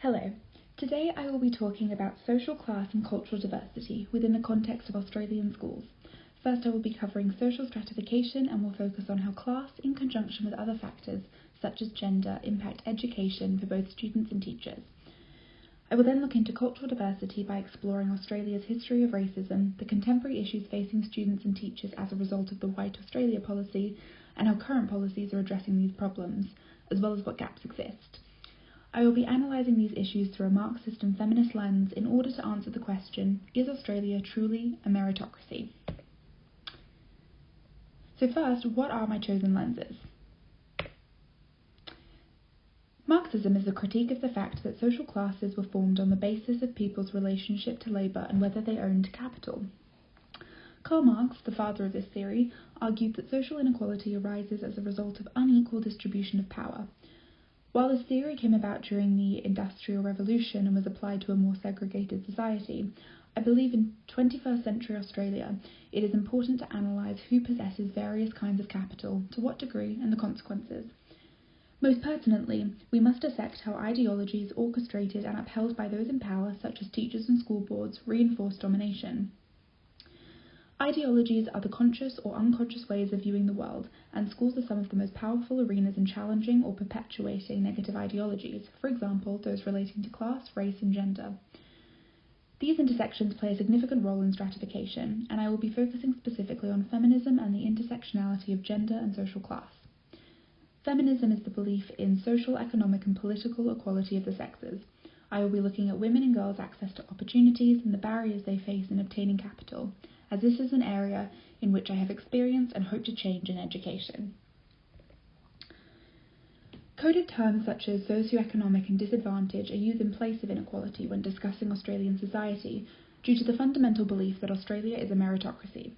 Hello. Today I will be talking about social class and cultural diversity within the context of Australian schools. First I will be covering social stratification and will focus on how class, in conjunction with other factors such as gender, impact education for both students and teachers. I will then look into cultural diversity by exploring Australia's history of racism, the contemporary issues facing students and teachers as a result of the White Australia policy, and how current policies are addressing these problems, as well as what gaps exist. I will be analysing these issues through a Marxist and feminist lens in order to answer the question, is Australia truly a meritocracy? So first, what are my chosen lenses? Marxism is a critique of the fact that social classes were formed on the basis of people's relationship to labour and whether they owned capital. Karl Marx, the father of this theory, argued that social inequality arises as a result of unequal distribution of power. While this theory came about during the Industrial Revolution and was applied to a more segregated society, I believe in 21st century Australia it is important to analyse who possesses various kinds of capital, to what degree, and the consequences. Most pertinently, we must dissect how ideologies orchestrated and upheld by those in power, such as teachers and school boards, reinforce domination. Ideologies are the conscious or unconscious ways of viewing the world, and schools are some of the most powerful arenas in challenging or perpetuating negative ideologies, for example, those relating to class, race, and gender. These intersections play a significant role in stratification, and I will be focusing specifically on feminism and the intersectionality of gender and social class. Feminism is the belief in social, economic, and political equality of the sexes. I will be looking at women and girls' access to opportunities and the barriers they face in obtaining capital, as this is an area in which I have experience and hope to change in education. Coded terms such as socioeconomic and disadvantage are used in place of inequality when discussing Australian society due to the fundamental belief that Australia is a meritocracy.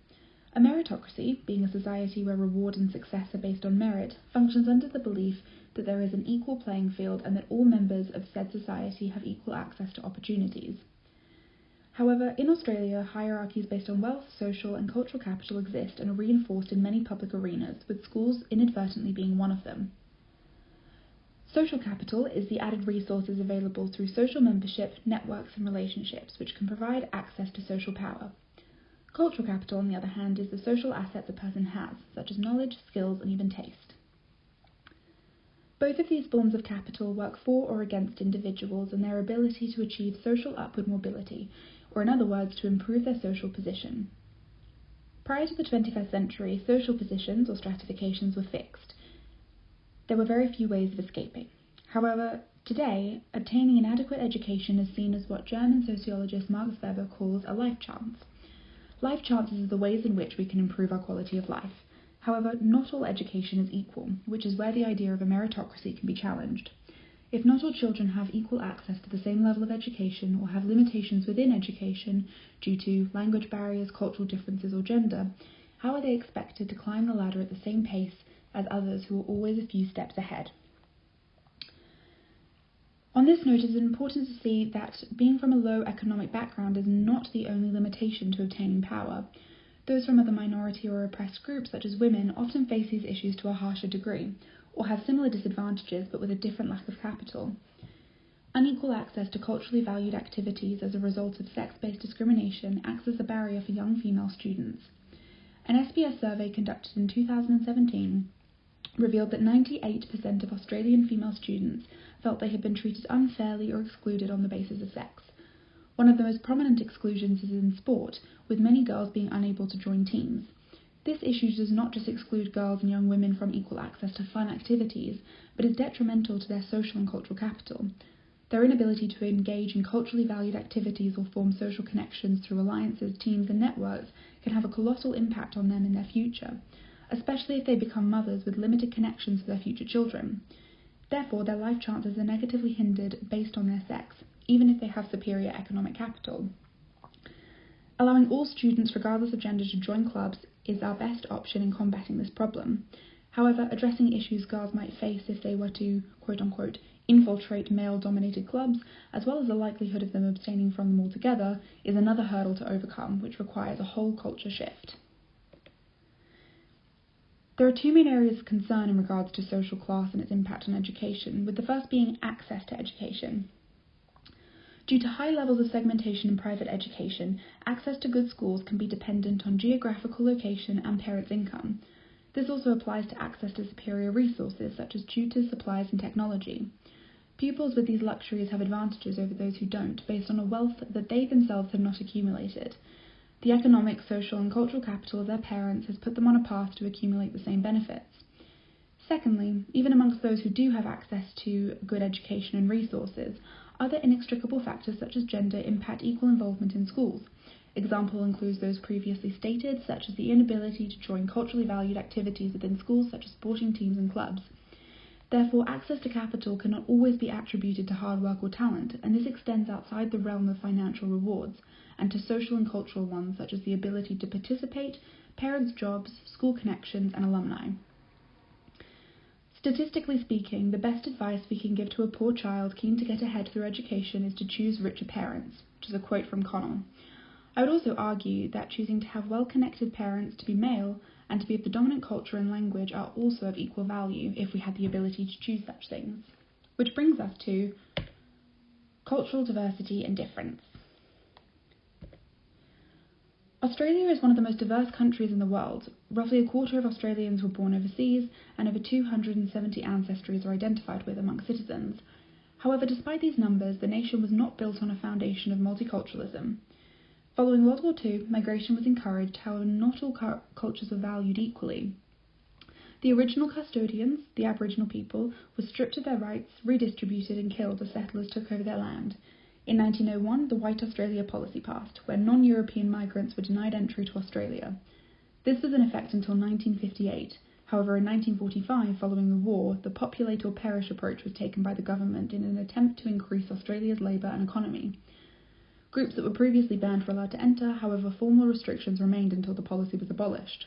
A meritocracy, being a society where reward and success are based on merit, functions under the belief that there is an equal playing field and that all members of said society have equal access to opportunities. However, in Australia, hierarchies based on wealth, social and cultural capital exist and are reinforced in many public arenas, with schools inadvertently being one of them. Social capital is the added resources available through social membership, networks and relationships, which can provide access to social power. Cultural capital, on the other hand, is the social assets a person has, such as knowledge, skills and even taste. Both of these forms of capital work for or against individuals and their ability to achieve social upward mobility, or in other words, to improve their social position. Prior to the 21st century, social positions or stratifications were fixed. There were very few ways of escaping. However, today, obtaining an adequate education is seen as what German sociologist Max Weber calls a life chance. Life chances are the ways in which we can improve our quality of life. However, not all education is equal, which is where the idea of a meritocracy can be challenged. If not all children have equal access to the same level of education or have limitations within education due to language barriers, cultural differences or gender, how are they expected to climb the ladder at the same pace as others who are always a few steps ahead? On this note, it is important to see that being from a low economic background is not the only limitation to obtaining power. Those from other minority or oppressed groups, such as women, often face these issues to a harsher degree, or have similar disadvantages but with a different lack of capital. Unequal access to culturally valued activities as a result of sex-based discrimination acts as a barrier for young female students. An SBS survey conducted in 2017 revealed that 98% of Australian female students felt they had been treated unfairly or excluded on the basis of sex. One of the most prominent exclusions is in sport, with many girls being unable to join teams. This issue does not just exclude girls and young women from equal access to fun activities, but is detrimental to their social and cultural capital. Their inability to engage in culturally valued activities or form social connections through alliances, teams and networks can have a colossal impact on them in their future, especially if they become mothers with limited connections to their future children. Therefore, their life chances are negatively hindered based on their sex, even if they have superior economic capital. Allowing all students, regardless of gender, to join clubs is our best option in combating this problem. However, addressing issues girls might face if they were to, quote-unquote, infiltrate male-dominated clubs, as well as the likelihood of them abstaining from them altogether, is another hurdle to overcome, which requires a whole culture shift. There are two main areas of concern in regards to social class and its impact on education, with the first being access to education. Due to high levels of segmentation in private education, access to good schools can be dependent on geographical location and parents' income. This also applies to access to superior resources such as tutors, supplies, and technology. Pupils with these luxuries have advantages over those who don't, based on a wealth that they themselves have not accumulated. The economic, social, and cultural capital of their parents has put them on a path to accumulate the same benefits. Secondly, even amongst those who do have access to good education and resources, other inextricable factors such as gender impact equal involvement in schools. Example includes those previously stated, such as the inability to join culturally valued activities within schools such as sporting teams and clubs. Therefore, access to capital cannot always be attributed to hard work or talent, and this extends outside the realm of financial rewards, and to social and cultural ones such as the ability to participate, parents' jobs, school connections, and alumni. Statistically speaking, the best advice we can give to a poor child keen to get ahead through education is to choose richer parents, which is a quote from Connell. I would also argue that choosing to have well-connected parents, to be male, and to be of the dominant culture and language are also of equal value if we had the ability to choose such things. Which brings us to cultural diversity and difference. Australia is one of the most diverse countries in the world. Roughly a quarter of Australians were born overseas, and over 270 ancestries are identified with among citizens. However, despite these numbers, the nation was not built on a foundation of multiculturalism. Following World War II, migration was encouraged, however not all cultures were valued equally. The original custodians, the Aboriginal people, were stripped of their rights, redistributed and killed as settlers took over their land. In 1901, the White Australia policy passed, where non-European migrants were denied entry to Australia. This was in effect until 1958. However, in 1945, following the war, the populate or perish approach was taken by the government in an attempt to increase Australia's labour and economy. Groups that were previously banned were allowed to enter, however formal restrictions remained until the policy was abolished.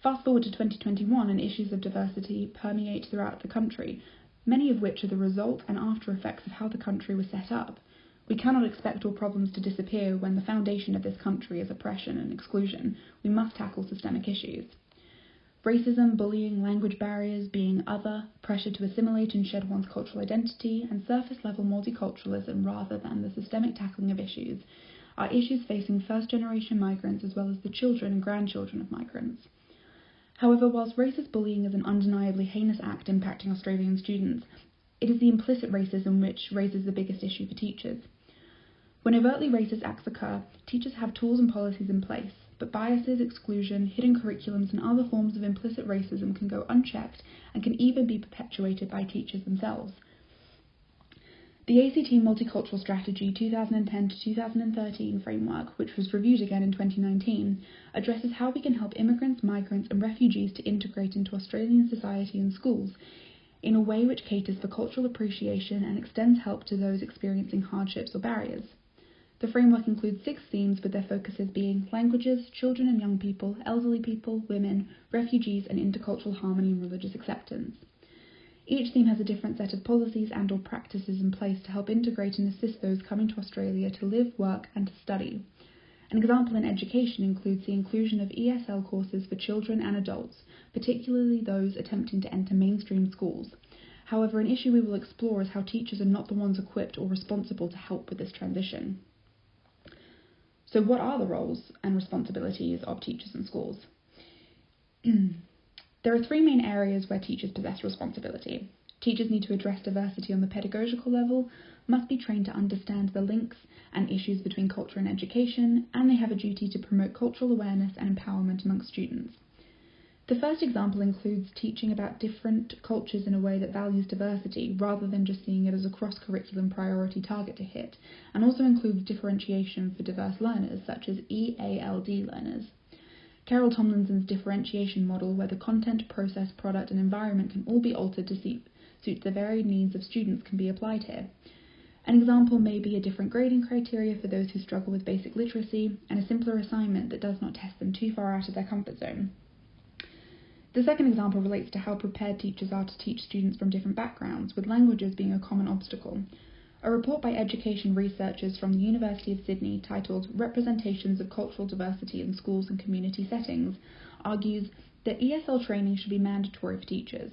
Fast forward to 2021 and issues of diversity permeate throughout the country, many of which are the result and after effects of how the country was set up. We cannot expect all problems to disappear when the foundation of this country is oppression and exclusion. We must tackle systemic issues. Racism, bullying, language barriers, being other, pressure to assimilate and shed one's cultural identity, and surface-level multiculturalism rather than the systemic tackling of issues are issues facing first-generation migrants as well as the children and grandchildren of migrants. However, whilst racist bullying is an undeniably heinous act impacting Australian students, it is the implicit racism which raises the biggest issue for teachers. When overtly racist acts occur, teachers have tools and policies in place, but biases, exclusion, hidden curriculums and other forms of implicit racism can go unchecked and can even be perpetuated by teachers themselves. The ACT Multicultural Strategy 2010 to 2013 framework, which was reviewed again in 2019, addresses how we can help immigrants, migrants and refugees to integrate into Australian society and schools in a way which caters for cultural appreciation and extends help to those experiencing hardships or barriers. The framework includes 6 themes with their focuses being languages, children and young people, elderly people, women, refugees and intercultural harmony and religious acceptance. Each theme has a different set of policies and or practices in place to help integrate and assist those coming to Australia to live, work and to study. An example in education includes the inclusion of ESL courses for children and adults, particularly those attempting to enter mainstream schools. However, an issue we will explore is how teachers are not the ones equipped or responsible to help with this transition. So what are the roles and responsibilities of teachers in schools? There are 3 main areas where teachers possess responsibility. Teachers need to address diversity on the pedagogical level, must be trained to understand the links and issues between culture and education, and they have a duty to promote cultural awareness and empowerment amongst students. The first example includes teaching about different cultures in a way that values diversity, rather than just seeing it as a cross-curriculum priority target to hit, and also includes differentiation for diverse learners, such as EALD learners. Carol Tomlinson's differentiation model, where the content, process, product and environment can all be altered to suit the varied needs of students, can be applied here. An example may be a different grading criteria for those who struggle with basic literacy, and a simpler assignment that does not test them too far out of their comfort zone. The second example relates to how prepared teachers are to teach students from different backgrounds, with languages being a common obstacle. A report by education researchers from the University of Sydney titled Representations of Cultural Diversity in Schools and Community Settings argues that ESL training should be mandatory for teachers.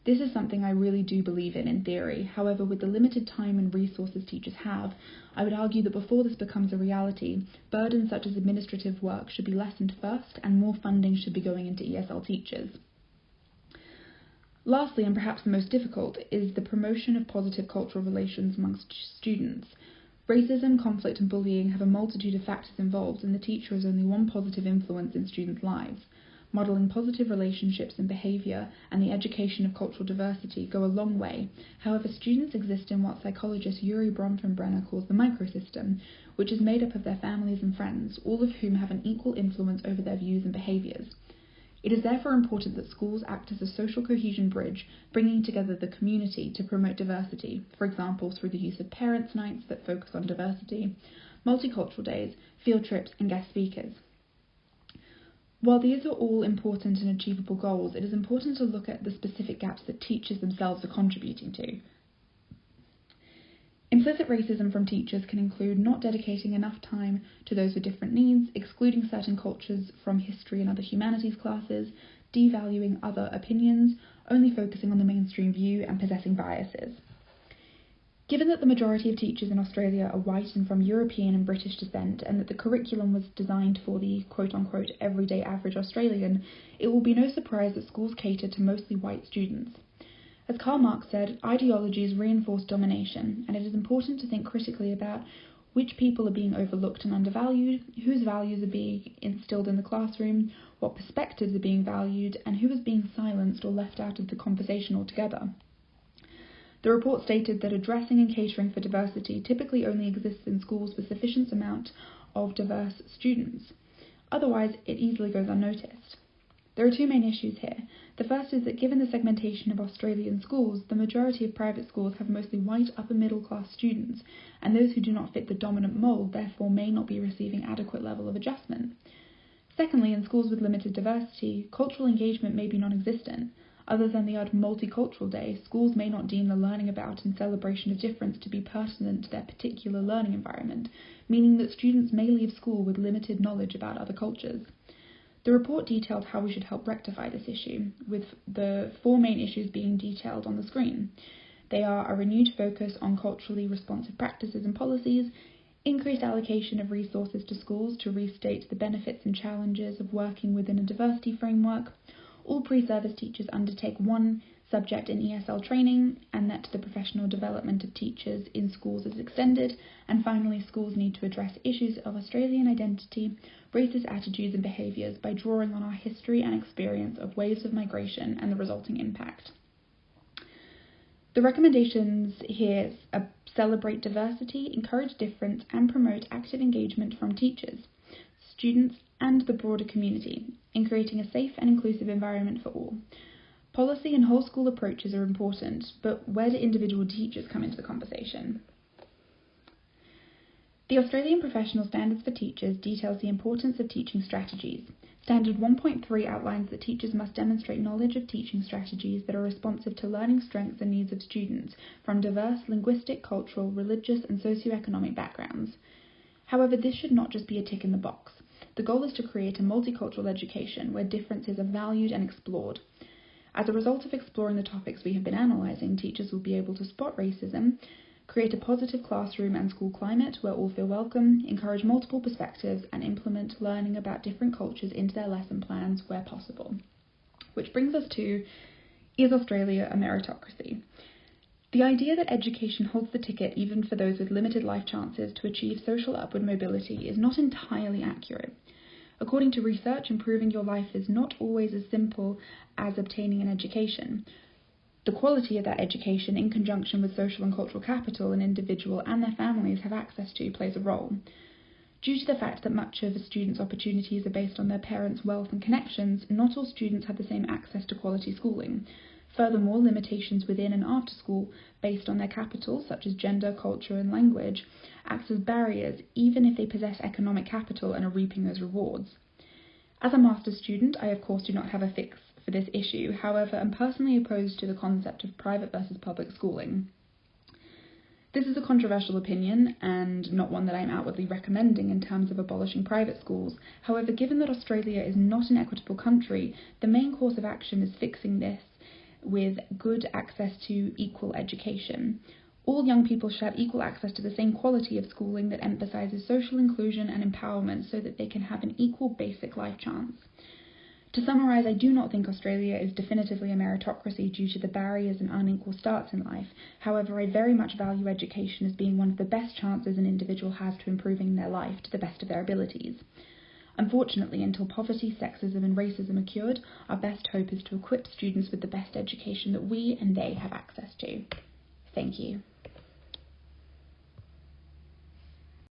This is something I really do believe in theory. However, with the limited time and resources teachers have, I would argue that before this becomes a reality, burdens such as administrative work should be lessened first, and more funding should be going into ESL teachers. Lastly, and perhaps the most difficult, is the promotion of positive cultural relations amongst students. Racism, conflict and bullying have a multitude of factors involved, and the teacher is only one positive influence in students' lives. Modelling positive relationships and behaviour and the education of cultural diversity go a long way. However, students exist in what psychologist Yuri Bronfenbrenner calls the microsystem, which is made up of their families and friends, all of whom have an equal influence over their views and behaviours. It is therefore important that schools act as a social cohesion bridge, bringing together the community to promote diversity, for example through the use of parents' nights that focus on diversity, multicultural days, field trips and guest speakers. While these are all important and achievable goals, it is important to look at the specific gaps that teachers themselves are contributing to. Implicit racism from teachers can include not dedicating enough time to those with different needs, excluding certain cultures from history and other humanities classes, devaluing other opinions, only focusing on the mainstream view, and possessing biases. Given that the majority of teachers in Australia are white and from European and British descent, and that the curriculum was designed for the quote-unquote everyday average Australian, it will be no surprise that schools cater to mostly white students. As Karl Marx said, ideologies reinforce domination, and it is important to think critically about which people are being overlooked and undervalued, whose values are being instilled in the classroom, what perspectives are being valued, and who is being silenced or left out of the conversation altogether. The report stated that addressing and catering for diversity typically only exists in schools with sufficient amount of diverse students. Otherwise, it easily goes unnoticed. There are two main issues here. The first is that given the segmentation of Australian schools, the majority of private schools have mostly white upper-middle-class students, and those who do not fit the dominant mould therefore may not be receiving adequate level of adjustment. Secondly, in schools with limited diversity, cultural engagement may be non-existent. Other than the odd multicultural day, schools may not deem the learning about and celebration of difference to be pertinent to their particular learning environment, meaning that students may leave school with limited knowledge about other cultures. The report detailed how we should help rectify this issue, with the four main issues being detailed on the screen. They are a renewed focus on culturally responsive practices and policies, increased allocation of resources to schools to restate the benefits and challenges of working within a diversity framework, all pre-service teachers undertake one subject in ESL training, and that the professional development of teachers in schools is extended, and finally schools need to address issues of Australian identity, racist attitudes and behaviours by drawing on our history and experience of waves of migration and the resulting impact. The recommendations here celebrate diversity, encourage difference and promote active engagement from teachers, students and the broader community in creating a safe and inclusive environment for all. Policy and whole school approaches are important, but where do individual teachers come into the conversation? The Australian Professional Standards for Teachers details the importance of teaching strategies. Standard 1.3 outlines that teachers must demonstrate knowledge of teaching strategies that are responsive to learning strengths and needs of students from diverse linguistic, cultural, religious and socioeconomic backgrounds. However, this should not just be a tick in the box. The goal is to create a multicultural education where differences are valued and explored. As a result of exploring the topics we have been analysing, teachers will be able to spot racism, create a positive classroom and school climate where all feel welcome, encourage multiple perspectives, and implement learning about different cultures into their lesson plans where possible. Which brings us to, is Australia a meritocracy? The idea that education holds the ticket even for those with limited life chances to achieve social upward mobility is not entirely accurate. According to research, improving your life is not always as simple as obtaining an education. The quality of that education, in conjunction with social and cultural capital an individual and their families have access to, plays a role. Due to the fact that much of a student's opportunities are based on their parents' wealth and connections, not all students have the same access to quality schooling. Furthermore, limitations within and after school, based on their capital, such as gender, culture and language, act as barriers even if they possess economic capital and are reaping those rewards. As a master's student, I of course do not have a fix for this issue. However, I'm personally opposed to the concept of private versus public schooling. This is a controversial opinion and not one that I'm outwardly recommending in terms of abolishing private schools. However, given that Australia is not an equitable country, the main course of action is fixing this with good access to equal education. All young people should have equal access to the same quality of schooling that emphasises social inclusion and empowerment so that they can have an equal basic life chance. To summarise, I do not think Australia is definitively a meritocracy due to the barriers and unequal starts in life. However, I very much value education as being one of the best chances an individual has to improving their life to the best of their abilities. Unfortunately, until poverty, sexism and racism are cured, our best hope is to equip students with the best education that we and they have access to. Thank you.